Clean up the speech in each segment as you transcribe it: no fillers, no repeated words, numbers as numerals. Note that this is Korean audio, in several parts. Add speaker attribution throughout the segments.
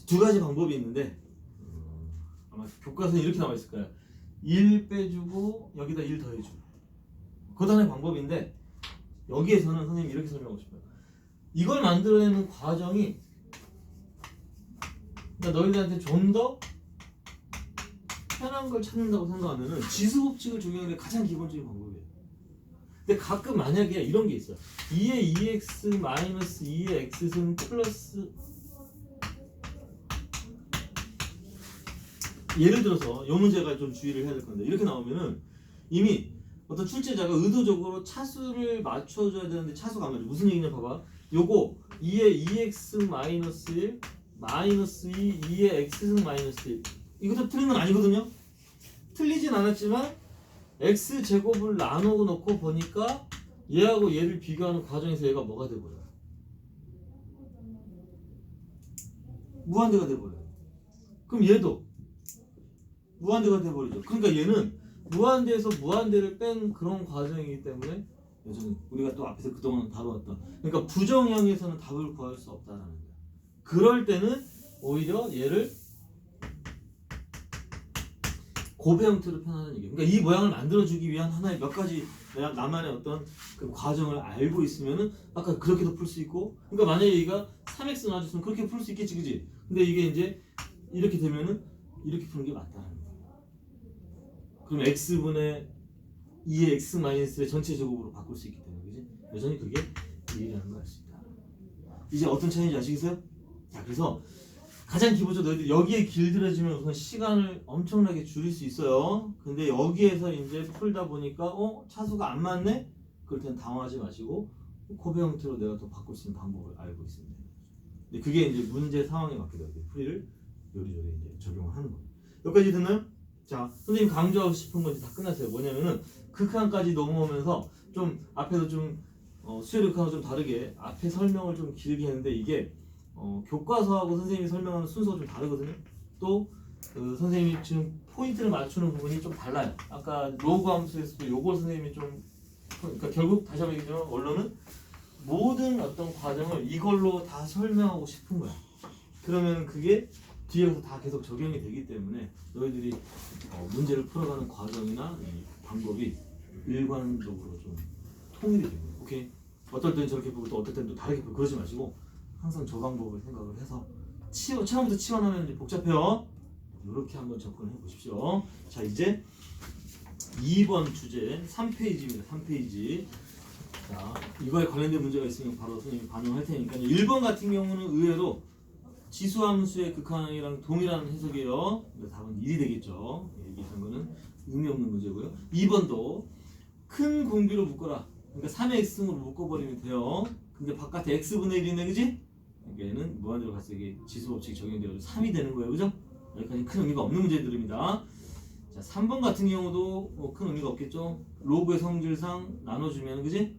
Speaker 1: 두 가지 방법이 있는데 아마 교과서에 이렇게 나와 있을 거예요. 1 빼주고 여기다 1 더해주고. 그것도 하나의 방법인데 여기에서는 선생님이 이렇게 설명하고 싶어요. 이걸 만들어내는 과정이 그러니까 너희들한테 좀 더 편한 걸 찾는다고 생각하면은 지수법칙을 적용하는 게 가장 기본적인 방법이에요. 근데 가끔 만약에 이런 게 있어요. 2의 2x 마이너스 2의 x승 플러스 예를 들어서 이 문제가 좀 주의를 해야 될 건데 이렇게 나오면은 이미 어떤 출제자가 의도적으로 차수를 맞춰줘야 되는데 차수가 안 맞아. 무슨 얘기냐 봐봐. 요거 2의 2x 마이너스 1 마이너스 2 2의 x승 마이너스 1 이것도 틀린 건 아니거든요. 틀리진 않았지만 x제곱을 나누고 놓고 보니까 얘하고 얘를 비교하는 과정에서 얘가 뭐가 돼버려요? 무한대가 돼버려요. 그럼 얘도 무한대가 돼버리죠. 그러니까 얘는 무한대에서 무한대를 뺀 그런 과정이기 때문에 여전히 우리가 또 앞에서 그동안 다루었던 그러니까 부정형에서는 답을 구할 수 없다라는 거예요. 그럴 때는 오히려 얘를 고배 형태로 표현하는 얘기예요. 그러니까 이 모양을 만들어주기 위한 하나의 몇 가지 나만의 어떤 그 과정을 알고 있으면은 아까 그렇게도 풀 수 있고 그러니까 만약에 얘가 3x 나와줬으면 그렇게 풀 수 있겠지 그지? 근데 이게 이제 이렇게 되면은 이렇게 푸는 게 맞다는 거예요. 그럼 x분의 2의 x 마이너스의 전체 제곱으로 바꿀 수 있기 때문에 그지? 여전히 그게 1이라는 걸 알 수 있다. 이제 어떤 차이인지 아시겠어요? 자 그래서 가장 기본적으로 너희들 여기에 길들여지면 우선 시간을 엄청나게 줄일 수 있어요. 근데 여기에서 이제 풀다 보니까 차수가 안 맞네? 그럴 땐 당황하지 마시고 코베 형태로 내가 더 바꿀 수 있는 방법을 알고 있습니다. 근데 그게 이제 문제 상황에 맞게 되고 풀이를 요리조리 이제 적용을 하는 거예요. 여기까지 됐나요? 자, 선생님 강조하고 싶은 건 다 끝났어요. 뭐냐면은 극한까지 넘어오면서 좀 앞에서 좀 수요 극한하고 좀 다르게 앞에 설명을 좀 길게 했는데 이게 교과서하고 선생님이 설명하는 순서가 좀 다르거든요. 또 선생님이 지금 포인트를 맞추는 부분이 좀 달라요. 아까 로그 함수에서도 요걸 선생님이 좀 그러니까 결국 다시 한번 얘기하면 원론은 모든 어떤 과정을 이걸로 다 설명하고 싶은 거야. 그러면 그게 뒤에서 다 계속 적용이 되기 때문에 너희들이 문제를 풀어가는 과정이나 이 방법이 일관적으로 좀 통일이 되는 거야. 오케이? 어떨 때는 저렇게 보고 또 어떨 때는 또 다르게 보고 그러지 마시고 항상 저 방법을 생각을 해서 처음부터 치환하면 이제 복잡해요. 이렇게 한번 접근을 해보십시오. 자 이제 2번 주제 3페이지입니다. 3페이지. 자 이거에 관련된 문제가 있으면 바로 선생님이 반영할 테니까요. 1번 같은 경우는 의외로 지수함수의 극한이랑 동일한 해석이에요. 답은 1이 되겠죠. 얘기한 거는 의미 없는 문제고요. 2번도 큰 공비로 묶어라. 그러니까 3의 x승으로 묶어버리면 돼요. 근데 바깥에 x분의 1이네 그지? 얘는 무한대로 갔을 때 이게 지수법칙 적용되어서 3이 되는 거예요. 그죠? 여기까지 큰 의미가 없는 문제들입니다. 자 3번 같은 경우도 뭐 큰 의미가 없겠죠. 로그의 성질상 나눠주면 그지?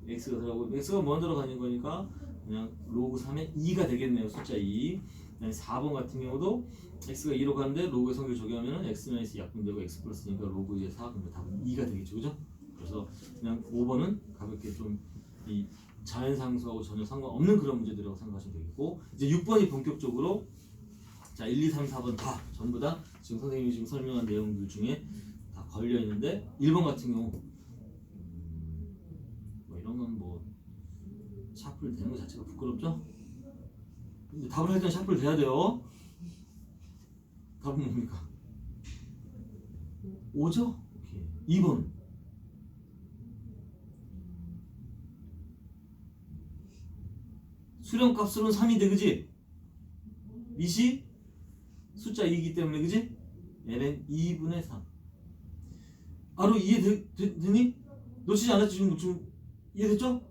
Speaker 1: x가 들어가고 x가 무한대로 가는 거니까 그냥 로그 3의 2가 되겠네요. 숫자 2. 그다음에 4번 같은 경우도 x가 2로 가는데 로그의 성질 적용하면 x-2 약분되고 x 플러스니까 로그 2의 4 그러면 답은 2가 되겠죠. 그죠? 그래서 그냥 5번은 가볍게 좀 이 자연상수하고 전혀 상관없는 그런 문제들이라고 생각하시면 되겠고 이제 6번이 본격적으로 자 1, 2, 3, 4번 다 전부 다 지금 선생님이 지금 설명한 내용들 중에 다 걸려있는데 1번 같은 경우 뭐 이런 건 뭐 샤플 되는 것 자체가 부끄럽죠? 근데 답을 할 때는 샤플 돼야 돼요. 답은 뭡니까? 5죠? 오케이. 2번 수렴값으로는 3인데 그지? 밑이 숫자 2이기 때문에 그지? ln 2분의 3 바로 이해되니? 놓치지 않았지? 지금 이해됐죠?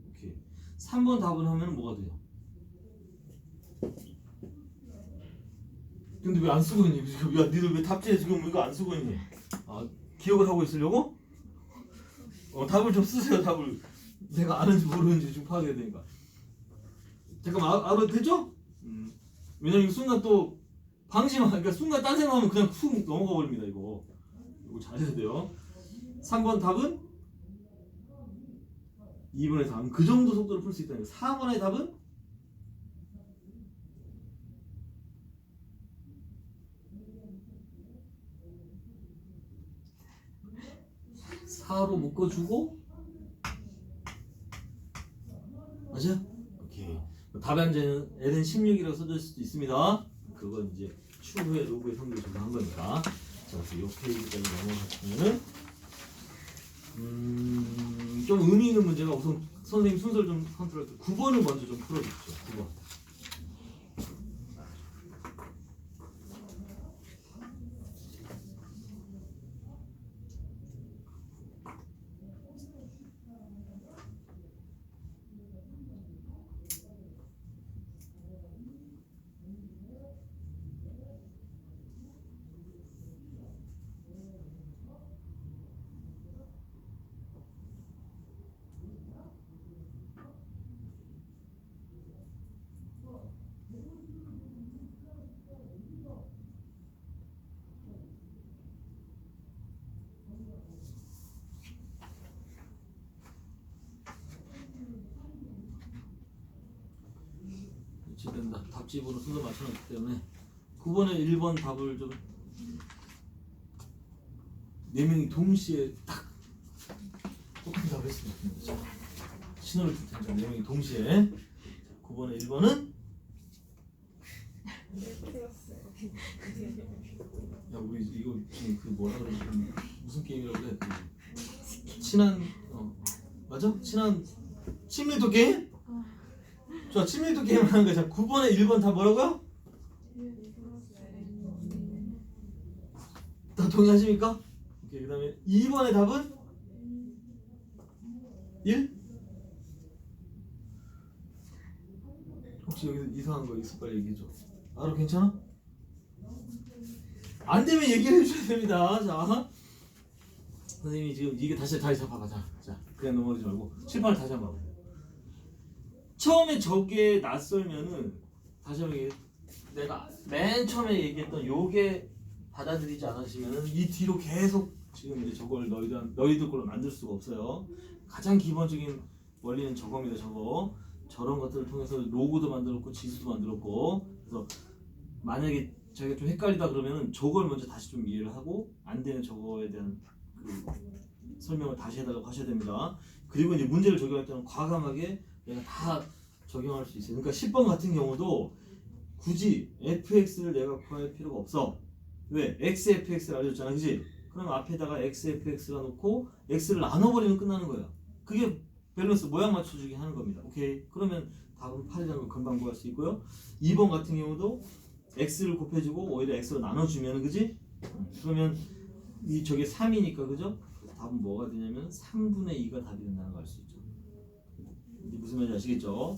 Speaker 1: 오케이. 3번 답을 하면 뭐가 돼요? 근데 왜 안 쓰고 있니? 야, 니들 왜 답지에 지금 이거 안 쓰고 있니? 아, 기억을 하고 있으려고? 답을 좀 쓰세요. 답을 내가 아는지 모르는지 좀 파악해야 되니까. 잠깐만 알아듣죠? 왜냐면 순간 또 방심하 그러니까 순간 딴 생각하면 그냥 훅 넘어가 버립니다. 이거 잘해야 돼요. 3번 답은 2번의 답은 그 정도 속도로 풀 수 있다는 거예요. 4번의 답은 4로 묶어주고 맞아요? 오케이. 답안제는 ln 16이라고 써질 수도 있습니다. 그건 이제 추후에 로그의 성격을 적용한 거니까. 자, 그래서 이 페이지까지 넘어갔으면은 좀 의미 있는 문제가 우선 선생님 순서를 좀 컨트롤 할 때 9번을 먼저 좀 풀어주십시오. 9번. 지금 답집으로 순서 맞춰놨기 때문에 9번에 1번 답을 좀 4명이 동시에 딱 똑같은 답을 했으면 좋겠습니다. 신호를 줄 테니까 4명이 동시에 9번에 1번은 야 우리 이거 지금 그 뭐라 그러지 무슨 게임이라고 해? 그 친한 맞아? 친한 친밀도 게임? 좋아 친밀도 게임을 하는 거야. 자 9번에 1번 다 뭐라고요? 다 동의하십니까? 오케이 그 다음에 2번의 답은? 1? 혹시 여기서 이상한 거 있어? 빨리 얘기해줘. 알아 괜찮아? 안 되면 얘기를 해줘야 됩니다. 자 선생님이 지금 이게 다시 잡아봐. 자 그냥 넘어가지 말고 칠판을 다시 한번 봐보세요. 처음에 저게 낯설면은 다시 한번 얘기해. 내가 맨 처음에 얘기했던 요게 받아들이지 않으시면은 이 뒤로 계속 지금 이제 저걸 너희들 걸로 만들 수가 없어요. 가장 기본적인 원리는 저겁니다. 저런 것들을 통해서 로고도 만들었고 지수도 만들었고 그래서 만약에 자기가 좀 헷갈리다 그러면은 저걸 먼저 다시 좀 이해를 하고 안 되는 저거에 대한 그 설명을 다시 해달라고 하셔야 됩니다. 그리고 이제 문제를 적용할 때는 과감하게 내가 다 적용할 수 있어요. 그러니까 10번 같은 경우도 굳이 fx를 내가 구할 필요가 없어. 왜? xfx를 알려줬잖아, 그지? 그럼 앞에다가 xfx가 놓고 x를 나눠버리면 끝나는 거야. 그게 밸런스 모양 맞춰주기 하는 겁니다. 오케이. 그러면 답은 8이라는 걸 금방 구할 수 있고요. 2번 같은 경우도 x를 곱해주고 오히려 x로 나눠주면 그지? 그러면 저게 3이니까 그죠? 그래서 답은 뭐가 되냐면 3분의 2가 답이 된다는 걸 알 수 있죠. 이제 무슨 말인지 아시겠죠?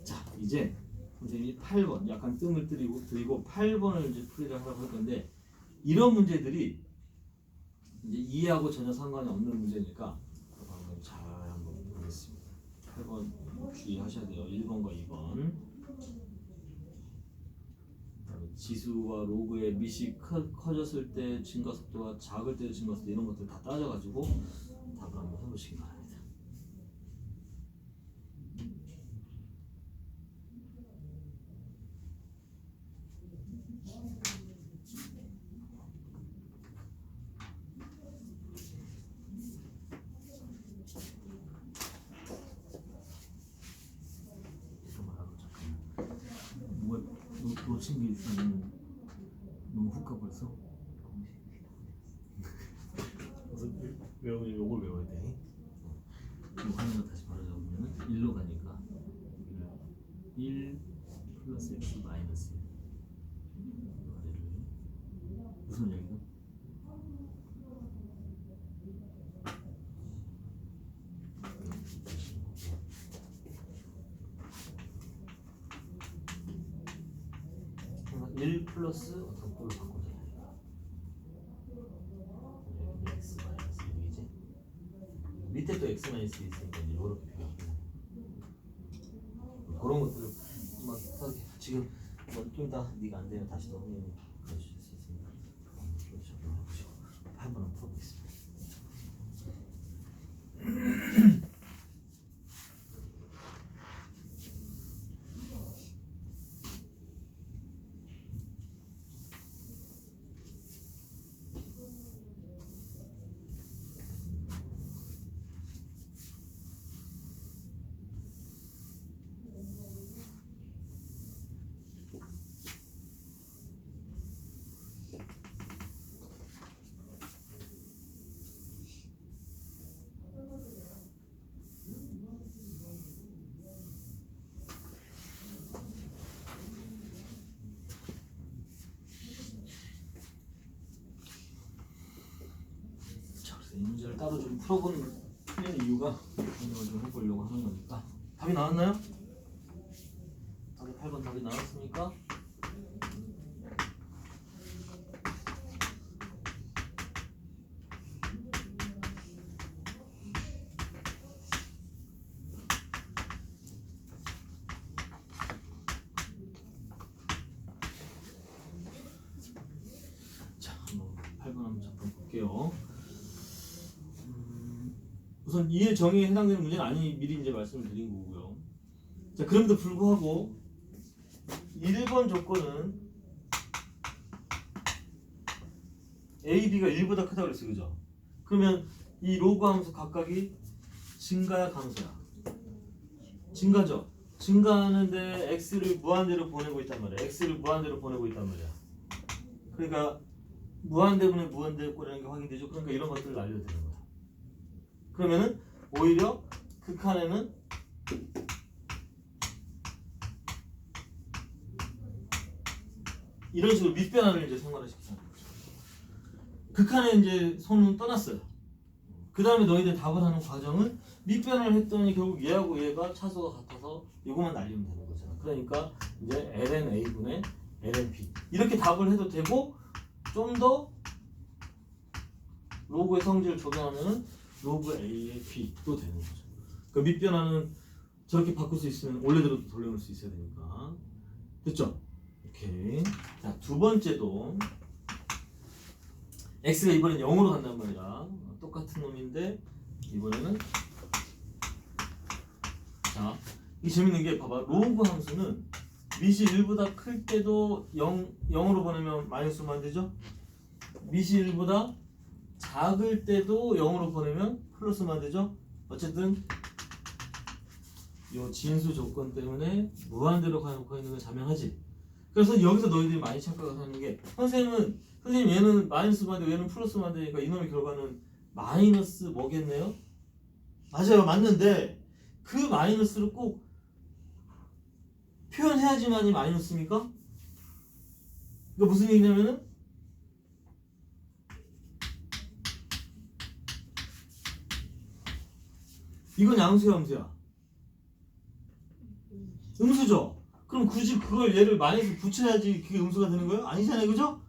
Speaker 1: 자 이제 선생님이 8번 약간 뜸을 들이고 8번을 이제 풀이를 하라고 할 건데 이런 문제들이 이제 이해하고 전혀 상관이 없는 문제니까 방금 잘 한번 보겠습니다. 8번 주의하셔야 돼요. 1번과 2번. 지수와 로그의 밑이 커졌을 때 증가속도가 작을 때 증가속도 이런 것들 다 따져가지고 답을 한번 해보시기 바랍니다. 놓친 게 있으면 너무 훅 가버렸어. 그래서 요걸 외워야 돼. 이거 하는 거 다시 바로 잡으면 1로 가니까 1 플러스 x 마이너스 1 무슨 얘기죠? 플러스 어떤 꼴로 바꾸잖아요. 여기 x 마이너스 1이지. 밑에 또 x 마이너스 있으니까 이제 이렇게 비교하면 그런 것들을 막 지금 좀 더 네가 안 되면 다시 또 선생님이 가르쳐줄 수 있습니다. 그렇게 적용해보시고 한번 풀어보겠습니다. 문제를 따로 좀 풀어본 틀린 이유가 설명을 좀 해보려고 하는 거니까. 답이 나왔나요? 답이 8번 답이 나왔습니까? 자, 한번 8번 한번 잠깐 볼게요. 우선 이해 정의에 해당되는 문제는 아니 미리 이제 말씀을 드린 거고요. 자, 그럼에도 불구하고 1번 조건은 A, B가 1보다 크다고 그랬어요. 그죠? 그러면 이 로그 함수 각각이 증가야 감소야? 증가죠. 증가하는데 x를 무한대로 보내고 있단 말이야. x를 무한대로 보내고 있단 말이야. 그러니까 무한대분의 무한대꼴이라는 게 확인되죠. 그러니까 이런 것들을 알려드리는 거야. 그러면은 오히려 극한에는 이런 식으로 밑변화를 이제 생활을 시키는 거죠. 극한에 이제 손은 떠났어요. 그 다음에 너희들 답을 하는 과정은 밑변화를 했더니 결국 얘하고 얘가 차수가 같아서 이거만 날리면 되는 거잖아. 그러니까 이제 ln-a분의 ln-b 이렇게 답을 해도 되고, 좀 더 로그의 성질을 적용하면은 로그 a의 b도 되는 거죠. 그 밑변화는 저렇게 바꿀 수 있으면 원래대로 돌려놓을 수 있어야 되니까. 됐죠? 오케이. 자, 두 번째도 x가 이번엔 0으로 간단 말이야. 똑같은 놈인데 이번에는, 자, 이 재밌는 게 봐봐. 로그 함수는 밑이 1보다 클 때도 0으로 보내면 마이너스만 되죠? 밑이 1보다 작을 때도 0으로 보내면 플러스만 되죠? 어쨌든 이 진수 조건 때문에 무한대로 가놓고 있는 건 자명하지. 그래서 여기서 너희들이 많이 착각을 하는 게, 선생님 얘는 마이너스만 돼, 얘는 플러스만 되니까 이놈의 결과는 마이너스 뭐겠네요? 맞아요, 맞는데 그 마이너스를 꼭 표현해야지만이 마이너스입니까? 이거 무슨 얘기냐면은, 이건 양수야 음수야? 음수죠? 그럼 굳이 그걸 얘를 마이너스 붙여야지 그게 음수가 되는 거예요? 아니잖아요, 그죠?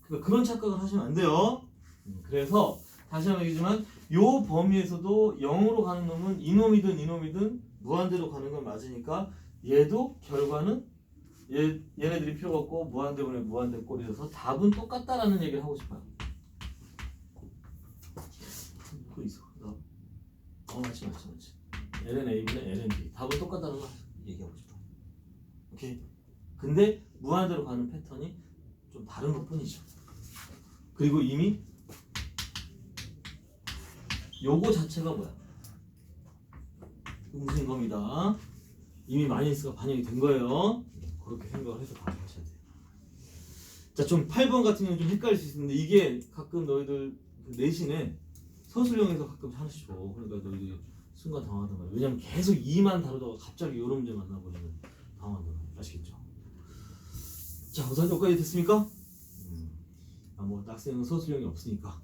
Speaker 1: 그러니까 그런 착각을 하시면 안 돼요. 그래서 다시 한번 얘기지만 요 범위에서도 0으로 가는 놈은 이놈이든 무한대로 가는 건 맞으니까 얘도 결과는 얘네들이 필요가 없고 무한대분의 무한대 꼴이어서 답은 똑같다라는 얘기를 하고 싶어요. 또 있어. 맞지. ln a분의 ln b 답은 똑같다는 걸 얘기하고 싶어. 오케이. 근데 무한대로 가는 패턴이 좀 다른 것뿐이죠. 그리고 이미 요거 자체가 뭐야? 음수인 겁니다. 이미 마이너스가 반영이 된 거예요. 그렇게 생각을 해서 답을 하셔야 돼요. 자, 좀 8번 같은 경우는 좀 헷갈릴 수 있는데, 이게 가끔 너희들 내신에 서술형에서 가끔 하나씩 줘. 그러니까 너희들이 순간 당황하단 말이야. 왜냐면 계속 2만 다루다가 갑자기 이런 문제 만나버리면 당황한단 말이야. 아시겠죠? 자, 우선 여기까지 됐습니까? 뭐 학생은 서술형이 없으니까.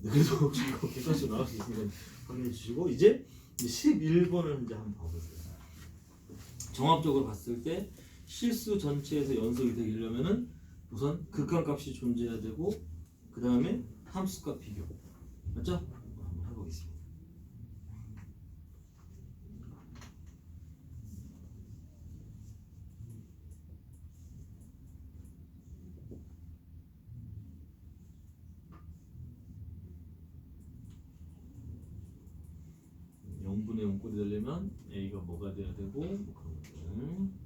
Speaker 1: 네, 그래도 혹시 이거 객관식으로 나올 수 있으면 확인해 주시고, 이제 11번을 이제 한번 봐보세요. 종합적으로 봤을 때 실수 전체에서 연속이 되려면은 우선 극한값이 존재해야 되고, 그 다음에 함수값 비교. 맞죠? 한번 해보겠습니다. 분의 0꼴이 되려면 a가 뭐가 돼야 되고, 뭐 그런 것들.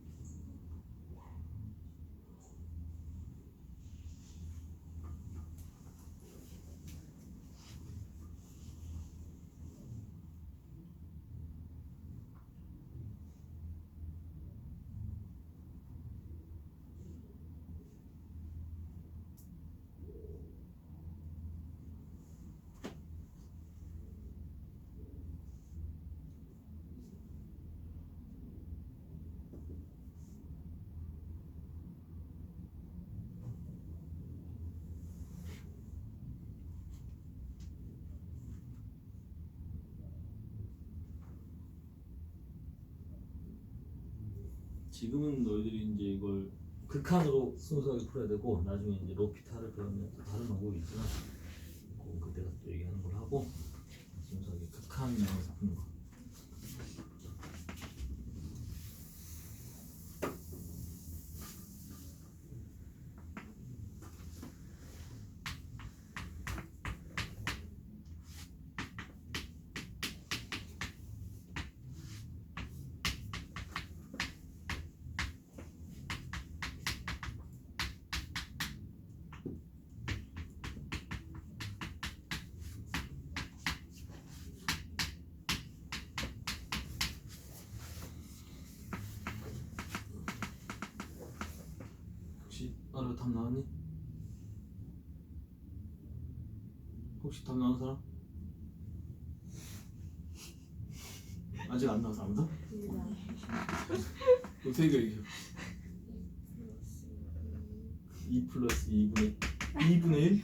Speaker 1: 지금은 너희들이 이제 이걸 극한으로 순수하게 풀어야 되고 나중에 이제 로피타를 배우면 또 다른 방법이 있지만 그때 가서 또 얘기하는 걸 하고 순수하게 극한에서 푸는 거. 혹시 답 나왔니? 혹시 답 나온 사람? 아직 안 나와서 아무도? 어떻게 얘기해? 2 플러스 2분의 1?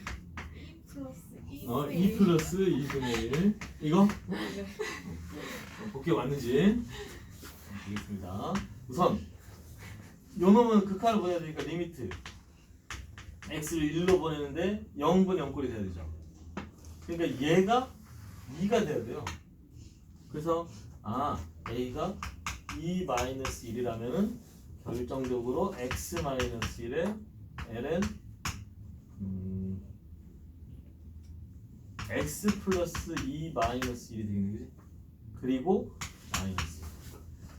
Speaker 1: 2 플러스 2분의 1 이거? 복귀 왔는지 보겠습니다. 우선 요 놈은 극한을 보내야 되니까 리미트 x를 1로 보내는데 0분 0꼴이 돼야 되죠. 그러니까 얘가 2가 돼야 돼요. 그래서 a가 2-1이라면은 결정적으로 x-1에 l은 x 플러스 2-1이 되겠네, 그지? 그리고 마이너스.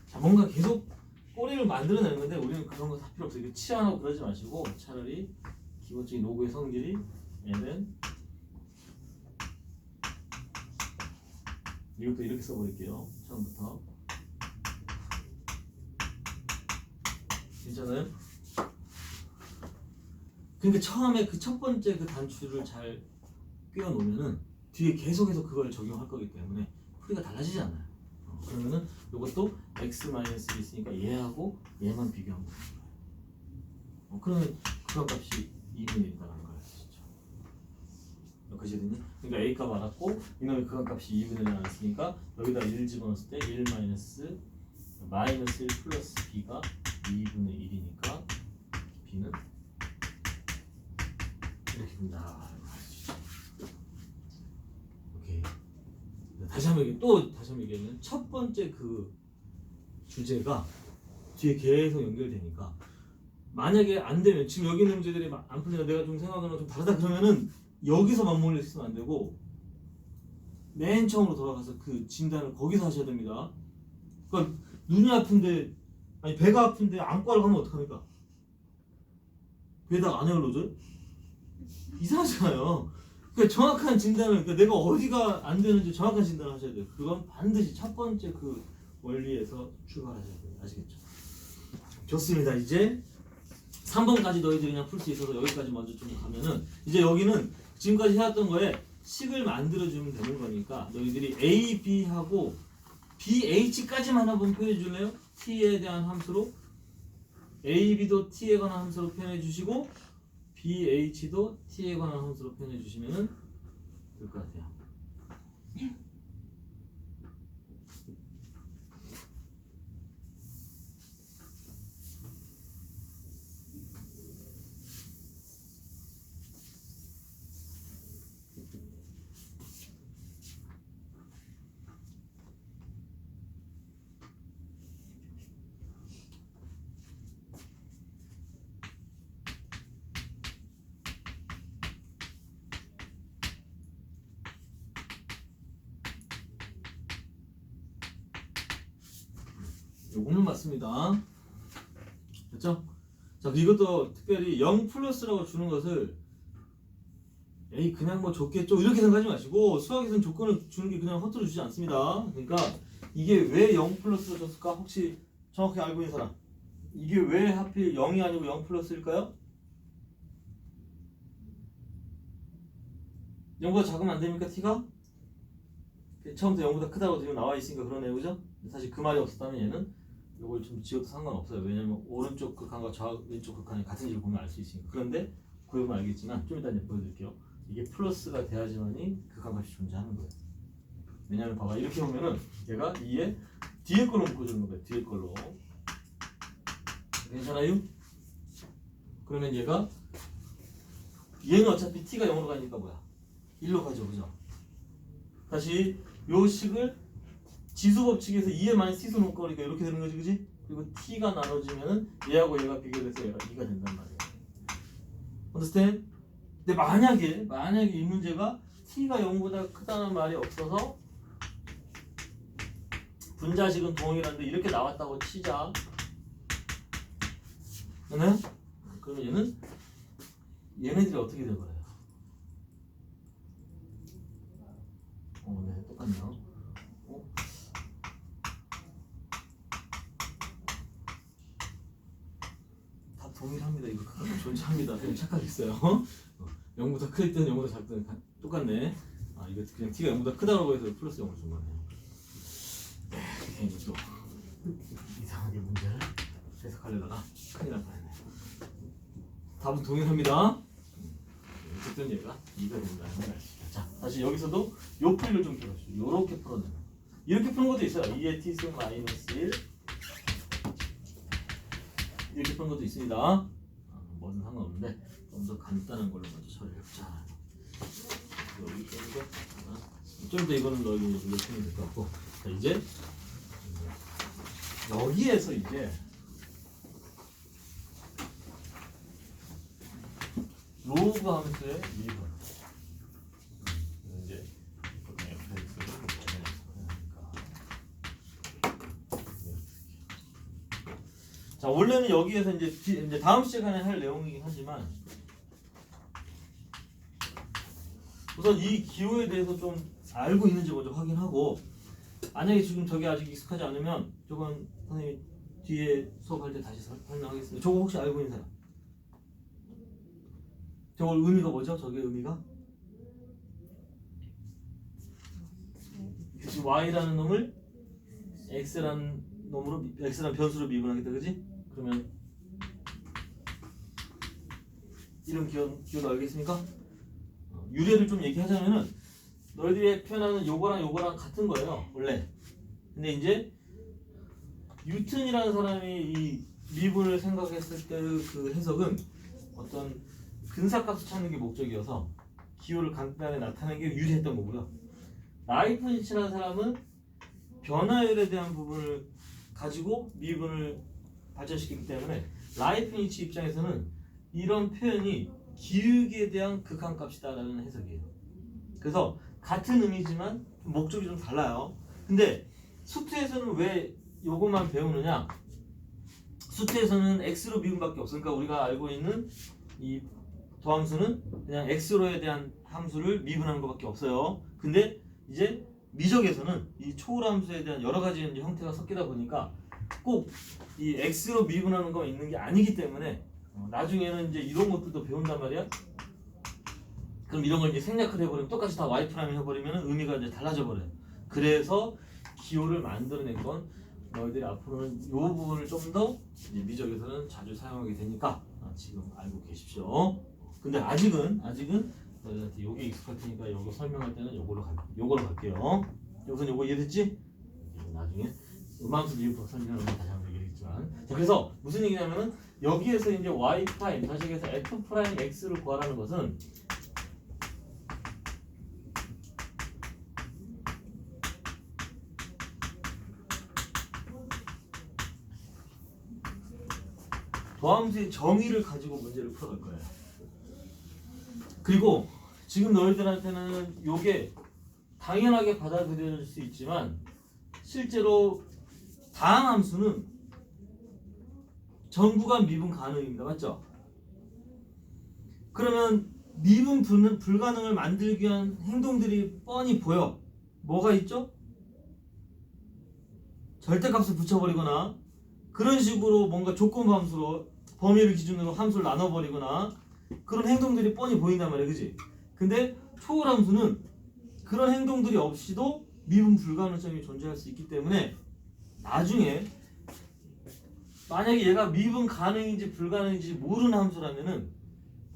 Speaker 1: 자, 뭔가 계속 꼬리를 만들어내는 건데 우리는 그런 거 다 필요 없어요. 치환하고 그러지 마시고 차라리 기본적인 로그의 성질이 얘는 이것도 이렇게 써버릴게요. 처음부터. 괜찮아요? 그러니까 처음에 그 첫 번째 그 단추를 잘 끼워 놓으면은 뒤에 계속해서 그걸 적용할 거기 때문에 풀이가 달라지지 않아요. 그러면은 이것도 x-1이 있으니까 얘하고 얘만 비교하면 되는 거예요. 그러면 극한값이 2분의 1이라는 걸 알 수 있죠. 여기까지 됐니? 그러니까 a 값 알았고 이놈의 극한값이 2분의 1을 알았으니까 여기다 1 집어넣었을 때 1 마이너스 1 플러스 b가 2분의 1이니까 b는 이렇게 된다. 오케이. 다시 한번 얘기하면 첫 번째 그 주제가 뒤에 계속 연결되니까 만약에 안 되면 지금 여기 있는 문제들이 안 풀리나 내가 좀 생각하는 건 좀 다르다 그러면은 여기서 맞물려 있으면 안 되고 맨 처음으로 돌아가서 그 진단을 거기서 하셔야 됩니다. 그러니까 눈이 아픈데 아니 배가 아픈데 안과를 가면 어떡합니까? 배에다가 안약을 넣어줘요? 이상하잖아요. 그러니까 정확한 진단을 그러니까 내가 어디가 안 되는지 정확한 진단을 하셔야 돼요. 그건 반드시 첫 번째 그 원리에서 출발하셔야 돼요. 아시겠죠? 좋습니다. 이제 3번까지 너희들이 그냥 풀 수 있어서 여기까지 먼저 좀 가면은 이제 여기는 지금까지 해왔던 거에 식을 만들어주면 되는 거니까 너희들이 A, B하고 BH까지만 한번 표현해 줄래요? T에 대한 함수로 A, B도 T에 관한 함수로 표현해 주시고 BH도 T에 관한 함수로 표현해 주시면 될 것 같아요. 요거는 맞습니다. 됐죠? 자, 이것도 특별히 0 플러스라고 주는 것을 에이 그냥 뭐 줬겠죠 이렇게 생각하지 마시고 수학에서는 조건을 주는 게 그냥 허투루 주지 않습니다. 그러니까 이게 왜 0 플러스로 줬을까? 혹시 정확히 알고 있는 사람? 이게 왜 하필 0이 아니고 0 플러스일까요? 0보다 작으면 안 됩니까? t가? 처음부터 0보다 크다고 지금 나와 있으니까 그러네요, 그죠? 사실 그 말이 없었다면 얘는 이걸 좀 지어도 상관없어요. 왜냐면 오른쪽 극한과 왼쪽 극한이 같은지를 보면 알 수 있으니까. 그런데 보면 알겠지만 좀 이따 보여드릴게요. 이게 플러스가 돼야지만이 극한값이 존재하는 거예요. 왜냐면 봐봐 이렇게 보면은 얘가 2에 뒤에 걸로 묶어주는 거예요. 뒤에 걸로 않아요? 그러면 얘는 어차피 t가 0으로 가니까 뭐야? 1로 가죠, 그죠? 다시 요 식을 지수법칙에서 2의 마이너스 t수 놓고 그러니까 이렇게 되는 거지, 그지? 그리고 t가 나눠지면은 얘하고 얘가 비교돼서 얘가 2가 된단 말이야. understand? 근데 만약에 이 문제가 t가 0보다 크다는 말이 없어서 분자식은 동일한데 이렇게 나왔다고 치자. 네? 그러면 얘네들이 어떻게 돼버려요? 네, 똑같네요. 다 동일합니다. 이거 존재합니다. 그냥 착각했어요. 0보다 크든 0보다 작든 똑같네. 아, 이거 그냥 t가 0보다 크다고 해서 플러스 0을 준 거네요. 괜히 또 이상하게 문제를 해석하려다가 큰일 날 뻔했네요. 답은 동일합니다. 어쨌든 얘가 2가 된다는 걸 알 수 있다. 자, 다시 여기서도 요 풀이를 좀 풀어주죠. 요렇게 풀어내는 거. 이렇게 푸는 것도 있어요. 2의 t승 마이너스 1 이렇게 푸는 것도 있습니다. 뭐든 상관없는데 좀 더 간단한 걸로 먼저 처리를 해보자. 여기 좀 더 이거는 너희 이렇게 푸면 될 것 같고. 자, 이제 여기에서 이제 로그 함수의 미분 이제 자, 원래는 여기에서 이제 다음 시간에 할 내용이긴 하지만 우선 이 기호에 대해서 좀 알고 있는지 먼저 확인하고, 만약에 지금 저게 아직 익숙하지 않으면 저건 선생님이 뒤에 수업할 때 다시 설명하겠습니다. 저거 혹시 알고 있는 사람? 저거 의미가 뭐죠? 저게 의미가? 그치, y라는 놈을 x라는 변수로 미분하겠다, 그지? 그러면 이런 기호도 알겠습니까? 유래를 좀 얘기하자면은 너희들이 표현하는 요거랑 같은 거예요, 원래. 근데 이제 뉴턴이라는 사람이 이 미분을 생각했을 때 그 해석은 어떤 근사값을 찾는 게 목적이어서 기호를 간단하게 나타내는 게 유리했던 거고요. 라이프니츠라는 사람은 변화율에 대한 부분을 가지고 미분을 발전시키기 때문에 라이프니츠 입장에서는 이런 표현이 기울기에 대한 극한값이다라는 해석이에요. 그래서 같은 의미지만 목적이 좀 달라요. 근데 수트에서는 왜 요것만 배우느냐? 수트에서는 x로 미분밖에 없으니까 우리가 알고 있는 이 도함수는 그냥 x로에 대한 함수를 미분하는 것밖에 없어요. 근데 이제 미적에서는 이 초월함수에 대한 여러 가지 형태가 섞이다 보니까 꼭 이 x로 미분하는 거 있는 게 아니기 때문에 나중에는 이제 이런 것들도 배운단 말이야. 그럼 이런 걸 이제 생략을 해버리면 똑같이 다 y 프라임 해버리면 의미가 이제 달라져 버려요. 그래서 기호를 만들어낸 건 너희들이 앞으로는 이 부분을 좀 더 미적에서는 자주 사용하게 되니까 지금 알고 계십시오. 근데 아직은 너희들한테 요게 익숙할 테니까 요거 설명할 때는 요걸로 갈게요. 우선 요거 이해됐지? 나중에 음함수 미분 설명을 다시 한번 얘기했지만, 자, 그래서 무슨 얘기냐면은 여기에서 이제 y 프라임 다시 해서 f 프라임 x를 구하라는 것은 도함수의 정의를 가지고 문제를 풀어갈 거예요. 그리고 지금 너희들한테는 요게 당연하게 받아들여질 수 있지만 실제로 다항함수는 전구간 미분 가능입니다. 맞죠? 그러면 미분 불가능을 만들기 위한 행동들이 뻔히 보여. 뭐가 있죠? 절대값을 붙여버리거나 그런 식으로 뭔가 조건부 함수로 범위를 기준으로 함수를 나눠버리거나 그런 행동들이 뻔히 보인단 말이야, 그지? 근데 초월함수는 그런 행동들이 없이도 미분 불가능성이 존재할 수 있기 때문에 나중에 만약에 얘가 미분 가능인지 불가능인지 모르는 함수라면은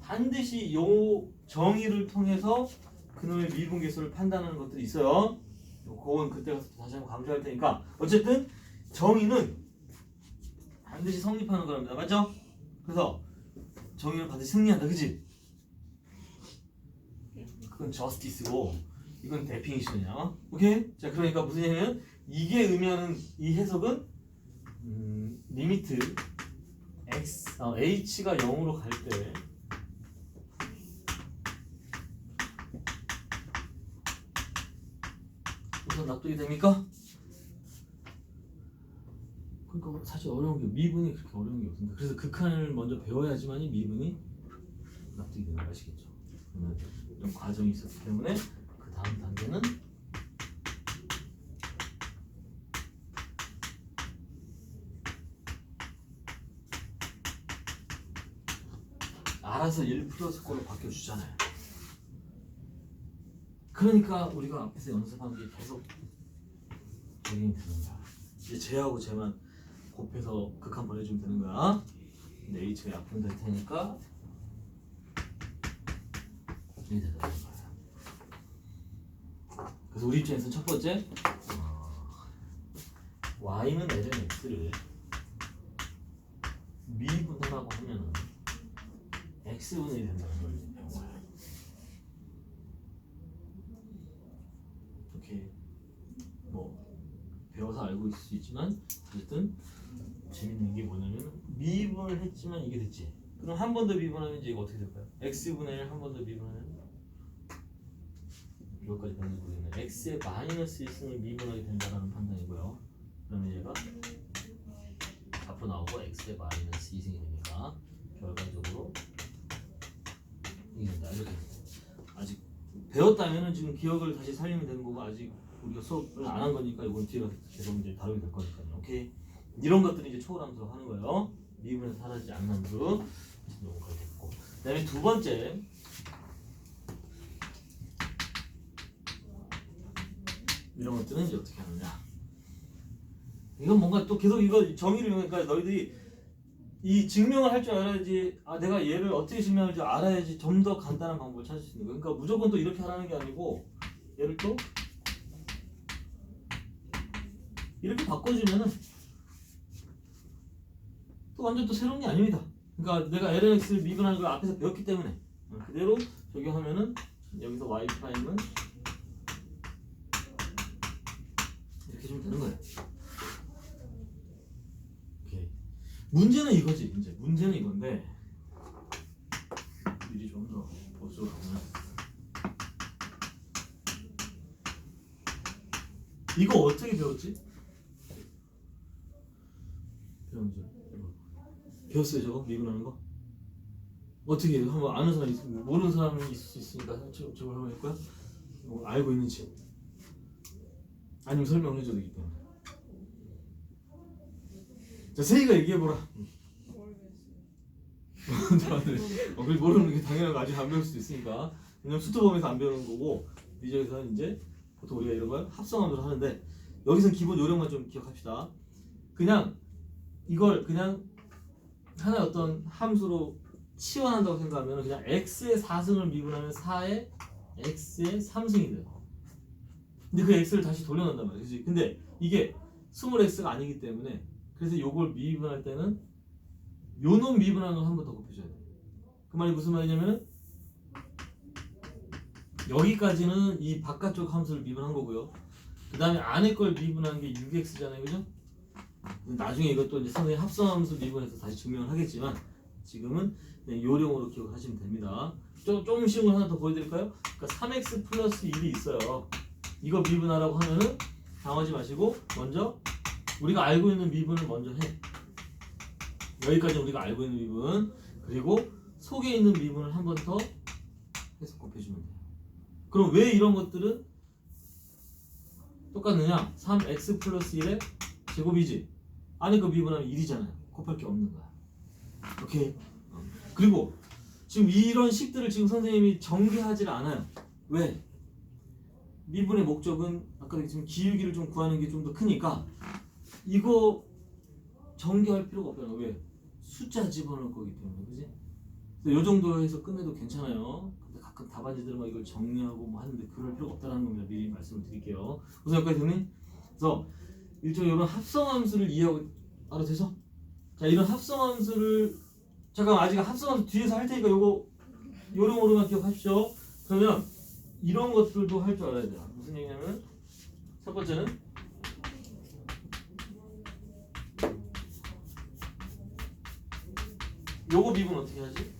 Speaker 1: 반드시 요 정의를 통해서 그놈의 미분 개수를 판단하는 것들이 있어요. 그건 그때 가서 다시 한번 강조할 테니까 어쨌든 정의는 반드시 성립하는 거랍니다. 맞죠? 그래서 정의는 반드시 승리한다. 그치? 그건 justice고 이건 definition이야. 오케이? 자, 그러니까 무슨 얘기냐면 이게 의미하는 이 해석은 리미트 h가 0으로 갈 때 우선 납득이 됩니까? 그러니까 사실 어려운 게 미분이 그렇게 어려운 게 없습니다. 그래서 극한을 먼저 배워야지만이 미분이 납득이 되는 거 아시겠죠? 그러면 이런 과정이 있었기 때문에 그 다음 단계는 알아서 1 플러스 거로 바뀌어주잖아요. 그러니까 우리가 앞에서 연습한 게 계속 적용이 되는 거야. 이제 쟤하고 쟤만 곱해서 극한 보내주면 되는 거야. 근데 h가 약분될 테니까 이게 되는 거야. 그래서 우리 입장에서는 첫 번째 y는 ln x를 미분하라고 하면은 x분의 1이 된다는 걸 배운 거야. 이렇게 뭐 배워서 알고 있을 수 있지만 어쨌든 재밌는 게 뭐냐면 미분을 했지만 이게 됐지. 그럼 한 번 더 미분하면 이제 이거 어떻게 될까요? x분의 1 한 번 더 미분하면 이거까지 되는지 모르겠네. x의 마이너스 1승을 미분하게 된다는 판단이고요. 그러면 얘가 앞으로 나오고 x의 마이너스 2승이 되니까 결과적으로 이게 된다. 이렇게 아직 배웠다면은 지금 기억을 다시 살리면 되는 거고 아직 우리가 수업을 안 한 거니까 이건 뒤에 계속 이제 다루게 될 거니까요. 오케이? 이런 것들이 이제 초월함수로 하는 거예요. 미분에서 사라지지 않는 함수. 너무 그렇게 됐고. 그다음에 두 번째 이런 것들은 이제 어떻게 하느냐. 이건 뭔가 또 계속 이거 정의를 이용하니까 너희들이 이 증명을 할 줄 알아야지. 내가 얘를 어떻게 증명할지 알아야지 좀 더 간단한 방법을 찾을 수 있는 거예요. 그러니까 무조건 또 이렇게 하라는 게 아니고 얘를 또 이렇게 바꿔주면은 또 완전 또 새로운 게 아닙니다. 그러니까 내가 lnx를 미분하는 걸 앞에서 배웠기 때문에 그대로 적용하면은 여기서 y 프라임은 이렇게 주면 되는 거예요. 오케이. 문제는 이거지. 이제 문제는 이건데 미리 좀 더 보수로 가면 이거 어떻게 배웠지? 배웠어요 저거? 미분하는 거? 어떻게 해요? 한번 아는 사람이 있으면 모르는 사람이 있을 수 있으니까 저걸 한번 해볼까요? 뭐 알고 있는지 아니면 설명해줘도 되기 때문에 자 세희가 얘기해보라. 그걸 모르는 게 당연한 거 아직 안 배울 수도 있으니까. 왜냐면 수트범에서 안 배우는 거고 미적에서는 이제 보통 우리가 이런 걸 합성함으로 하는데 여기서는 기본 요령만 좀 기억합시다. 그냥 이걸 그냥 하나의 어떤 함수로 치환한다고 생각하면 그냥 x의 4승을 미분하면 4의 x의 3승이 돼요. 근데 그 x를 다시 돌려놓는단 말이야. 그치? 근데 이게 스몰 x가 아니기 때문에 그래서 요걸 미분할 때는 요놈 미분하는 걸 한 번 더 곱해줘야 돼. 그 말이 무슨 말이냐면은 여기까지는 이 바깥쪽 함수를 미분한 거고요. 그 다음에 안에 걸 미분한 게 6x잖아요. 그죠? 나중에 이것도 이제 선생님 합성함수 미분해서 다시 증명을 하겠지만 지금은 그냥 요령으로 기억하시면 됩니다. 좀 쉬운 걸 하나 더 보여드릴까요? 그러니까 3x 플러스 1이 있어요. 이거 미분하라고 하면은 당하지 마시고 먼저 우리가 알고 있는 미분을 먼저 해. 여기까지 우리가 알고 있는 미분 그리고 속에 있는 미분을 한 번 더 해서 곱해주면 돼요. 그럼 왜 이런 것들은 똑같느냐? 3x 플러스 1의 제곱이지. 안에 거 미분하면 1이잖아요. 곱할 게 없는 거야. 오케이. 그리고 지금 이런 식들을 지금 선생님이 전개하지 않아요. 왜? 미분의 목적은 아까 지금 기울기를 좀 구하는 게 좀 더 크니까 이거 전개할 필요가 없잖아. 왜? 숫자 집어넣을 거기 때문에, 그지? 요 정도 해서 끝내도 괜찮아요. 근데 가끔 답안지들은 막 이걸 정리하고 뭐 하는데 그럴 필요가 없다는 겁니다. 미리 말씀을 드릴게요. 무슨 여기까지 됐니? 그래서 일종의 이런 합성함수를 이해하고 알아돼서? 자 자, 이런 합성함수를 잠깐 아직 합성함수 뒤에서 할 테니까 요거 요령으로만 기억하십시오. 그러면 이런 것들도 할 줄 알아야 돼요. 무슨 얘기냐면 첫 번째는 요거 미분 어떻게 하지?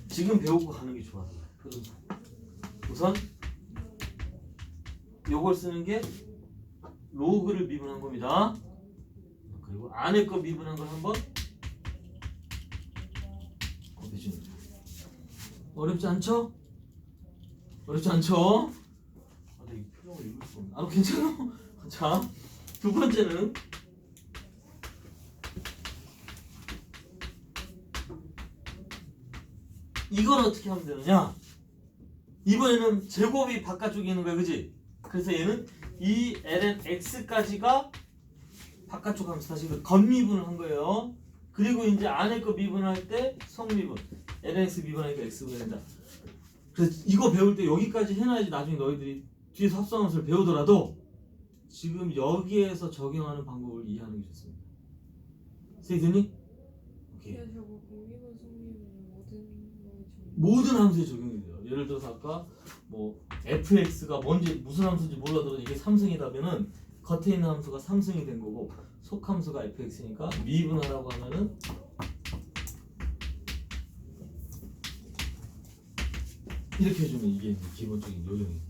Speaker 1: 지금 배우고 가는 게 좋아. 우선 요걸 쓰는 게 로그를 미분한 겁니다. 그리고 안에 거 미분한 걸 한번 곱해주는 거예요. 어렵지 않죠? 어렵지 않죠? 아, 이 표정을 읽을 수 없네. 아, 괜찮아. 자, 두 번째는 이걸 어떻게 하면 되느냐? 이번에는 제곱이 바깥쪽에 있는 거야, 그지? 그래서 얘는 이 ln x까지가 바깥쪽 함수 다시 겉미분을 한 거예요. 그리고 이제 안에 거 미분할 때 성미분, ln x 미분하니까 x분이 된다. 그래서 이거 배울 때 여기까지 해놔야지 나중에 너희들이 뒤에서 합성함수를 배우더라도 지금 여기에서 적용하는 방법을 이해하는 게 좋습니다. 세이드니? 오케이.
Speaker 2: 저거 공미분, 성미분
Speaker 1: 모든 함수에 적용이 돼요. 예를 들어서 아까 뭐 fx가 뭔지 무슨 함수인지 몰라도 이게 3승이라면은 겉에 있는 함수가 3승이 된 거고 속함수가 fx니까 미분하라고 하면은 이렇게 해주면 이게 기본적인 요령이에요.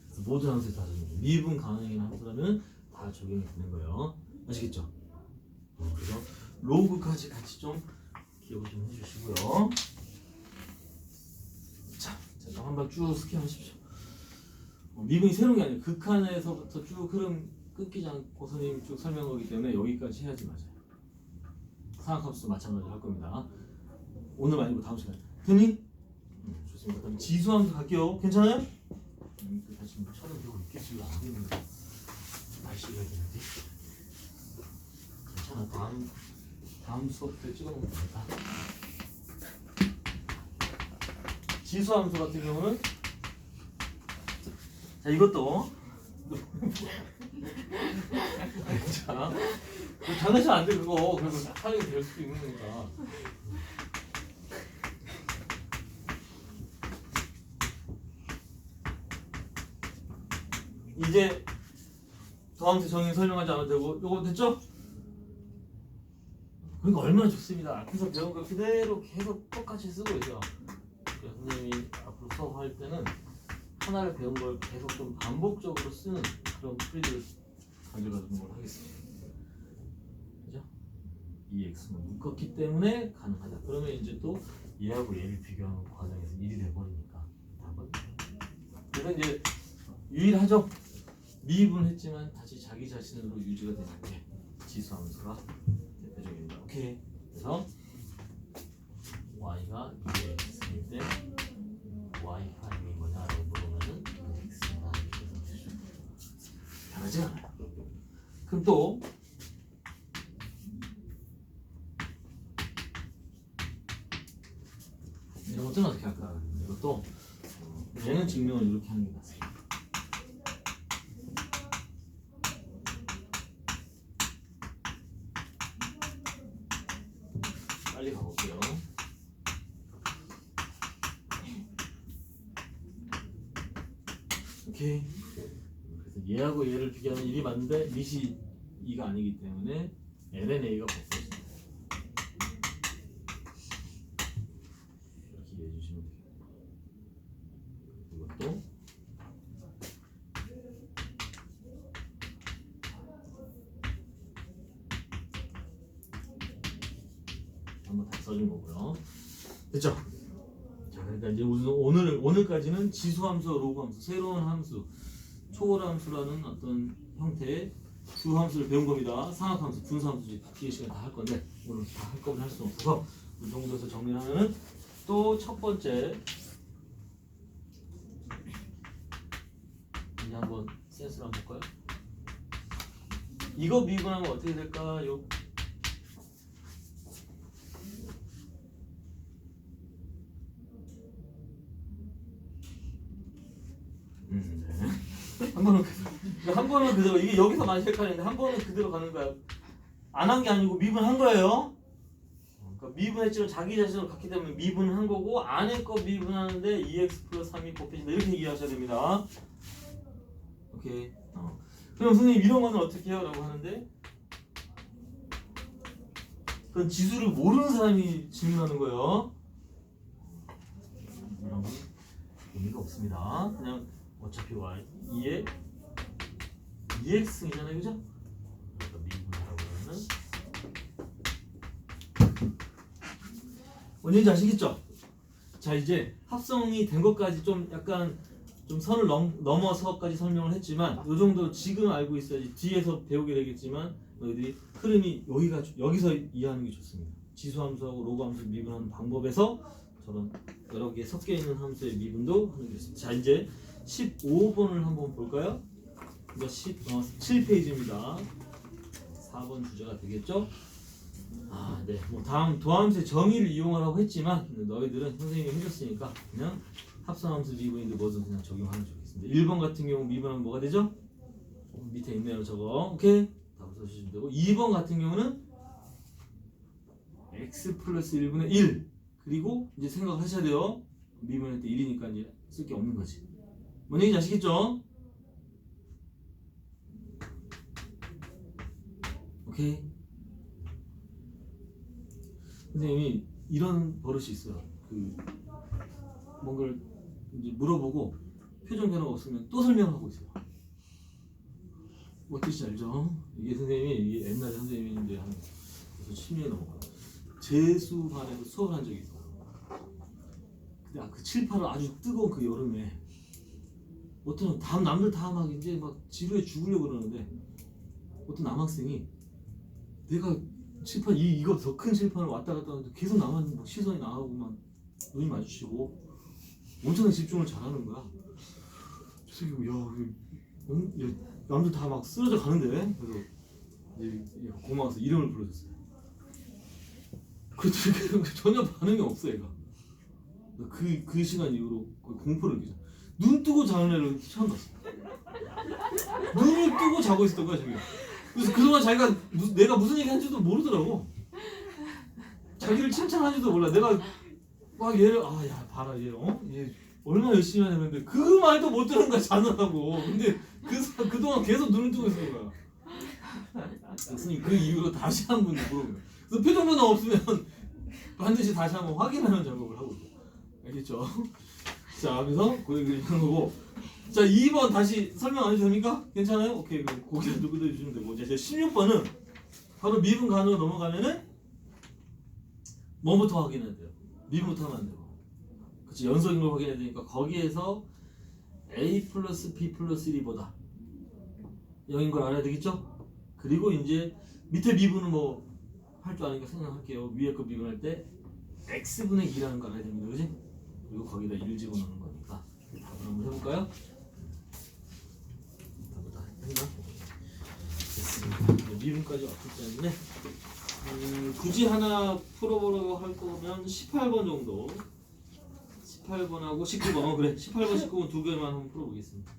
Speaker 1: 그래서 모든 함수에 다 적용해요. 미분 가능한 함수라면 다 적용이 되는 거예요. 아시겠죠? 그래서 로그까지 같이 좀 기억을 좀 해주시고요. 자, 한번 쭉 스캔하십시오. 미분이 새로운 게 아니에요. 극한에서부터 쭉 흐름 끊기지 않고 선생님이 쭉 설명하기 때문에 여기까지 해야지 맞아요. 상학함수도 마찬가지로 할 겁니다. 오늘 말고 다음 시간에. 됐니? 좋습니다. 그럼 지수함수 갈게요. 괜찮아요? 다시 촬영 되고 있겠지. 안 되는데. 날씨가 되는데. 괜찮아. 다음 수업 때 찍어놓으면 됩니다. 지수함수 같은 경우는 자 이것도 자 장난치면 안 돼 그거. 그래서 촬영이 될 수도 있는 거니까. 이제 더함수 정의 설명하지 않아도 되고 요거 됐죠? 그러니까 얼마나 좋습니다. 앞에서 배운 거 그대로 계속 똑같이 쓰고 있어요. 선생님이 앞으로 수업할 때는 하나를 배운 걸 계속 좀 반복적으로 쓰는 그런 풀이들을 가져가는 걸 하겠습니다. 그죠? 이 x는 묶었기 때문에 가능하다. 그러면 이제 또 얘하고 얘를 비교하는 과정에서 일이 돼버리니까 답은. 그래서 이제 유일하죠. 미분했지만 다시 자기 자신으로 유지가 되는 게 지수함수가 대표적입니다. 오케이. 그래서 y가 2x일 때 y 프라임이 뭐냐라고 물으면은 x다 이렇게 되죠. 변하지 않아요. 그럼 또 이런 것들은 어떻게 할까? 이것도 얘는 증명을 이렇게 하는 게 낫습니다. 빨리 가볼게요. 오케이. 그래서 얘하고 얘를 비교하면 1이 맞는데 밑이 2가 아니기 때문에 LNA가 바뀌었습니다. 이렇게 이해해 주시면 돼요. 이것도 한번 다 써준 거고요. 됐죠? 자, 그러니까 이제 오늘까지는 지수함수, 로그함수, 새로운 함수, 초월함수라는 어떤 형태의 두 함수를 배운 겁니다. 상학함수, 분수함수 뒤에 시간에 다 할 건데 오늘 다 한꺼번에 할 수는 없어서 이 정도에서 정리하면은 또 첫 번째 이제 한번 센스를 한번 볼까요? 이거 미분하면 어떻게 될까요? 네. 한 번은 한 번은 그대로 이게 여기서 많이 헷갈리는데 한 번은 그대로 가는 거야. 안 한 게 아니고 미분한 거예요. 그러니까 미분했지만 자기 자신을 갖기 때문에 미분한 거고 안에 거 미분하는데 2x 플러스 3이 곱해진다 이렇게 이해하셔야 됩니다. 오케이. 그럼 선생님 이런 거는 어떻게 해요? 라고 하는데 그건 지수를 모르는 사람이 질문하는 거예요. 이런 건 의미가 없습니다. 그냥 어차피 y 2에 2x이잖아요, 그죠? 그러니까 미분하라고 하면 뭔지 아시겠죠? 자 이제 합성이 된 것까지 좀 약간 좀 선을 넘어서까지 설명을 했지만 이 정도 지금 알고 있어야지 뒤에서 배우게 되겠지만 너희들이 흐름이 여기서 이해하는 게 좋습니다. 지수함수하고 로그함수 미분하는 방법에서 저런 여러 개 섞여 있는 함수의 미분도 하는 게 좋습니다. 자 이제 15번을 한번 볼까요? 이거 7페이지입니다. 4번 주제가 되겠죠? 네. 뭐 다음 도함수의 정의를 이용하라고 했지만 너희들은 선생님이 해줬으니까 그냥 합성함수 미분인데 뭐든 그냥 적용하면 좋겠습니다. 1번 같은 경우 미분하면 뭐가 되죠? 밑에 있네요 저거. 오케이? 답을 써주시면 되고 2번 같은 경우는 x 플러스 1분의 1 그리고 이제 생각을 하셔야 돼요. 미분할 때 1이니까 이제 쓸 게 없는 거지. 뭔 얘기인지 아시겠죠? 오케이? 선생님이 이런 버릇이 있어요. 뭔가를 이제 물어보고 표정 변화가 없으면 또 설명하고 있어요. 뭐 뜻인지 알죠? 이게 선생님이 이게 옛날에 선생님인데 한 10년이 넘어가요. 재수반에서 수업을 한 적이 있어요. 근데 그 7, 8월 아주 뜨거운 그 여름에 어떤 남들 다 막 이제 막 지루해 죽으려고 그러는데 어떤 남학생이 내가 칠판 이거 더 큰 칠판을 왔다 갔다 하는데 계속 나만 막 시선이 나하고 막 눈이 마주치고 엄청나게 집중을 잘하는 거야. 저 새끼 야 남들 다 막 쓰러져 가는데 그래서 이제 고마워서 이름을 불러줬어요. 그랬더니 전혀 반응이 없어 얘가. 그 시간 이후로 공포를 느끼죠. 눈 뜨고 자는 애를 처음 봤어. 눈을 뜨고 자고 있었던 거야 자기가. 그래서 그동안 자기가 내가 무슨 얘기 한지도 모르더라고. 자기를 칭찬하지도 몰라. 내가 막 얘를 야 봐라 얘 얘 얼마나 열심히 하냐는데 그 말도 못 들은 거야 자느라고. 근데 그동안 계속 눈을 뜨고 있었던 거야. 선생님 그 이후로 다시 한 번 물어본 거야. 그래서 표정 변화 없으면 반드시 다시 한번 확인하는 작업을 하고 있어. 알겠죠? 자 그래서 그 얘기를 하는 거고. 자 2번 다시 설명 안 해도 됩니까? 괜찮아요? 오케이 그럼 고개를 누구도 해주시면 되고 이제 16번은 바로 미분 간으로 넘어가면은 뭐부터 확인해야 돼요? 미분부터 하면 안 되고 그치 연속인 걸 확인해야 되니까 거기에서 a 플러스 b 플러스 1이보다 0인 걸 알아야 되겠죠? 그리고 이제 밑에 미분은 뭐 할 줄 아니까 생각할게요. 위에 거 미분할 때 x분의 2라는 걸 알아야 됩니다. 그치? 그리고 거기다 1 집어넣는 거니까 답을 한번 해볼까요? 미분까지 왔기 때문에 굳이 하나 풀어보려고 할 거면 18번 정도 18번하고 19번 그래 18번 19번 두 개만 한번 풀어보겠습니다.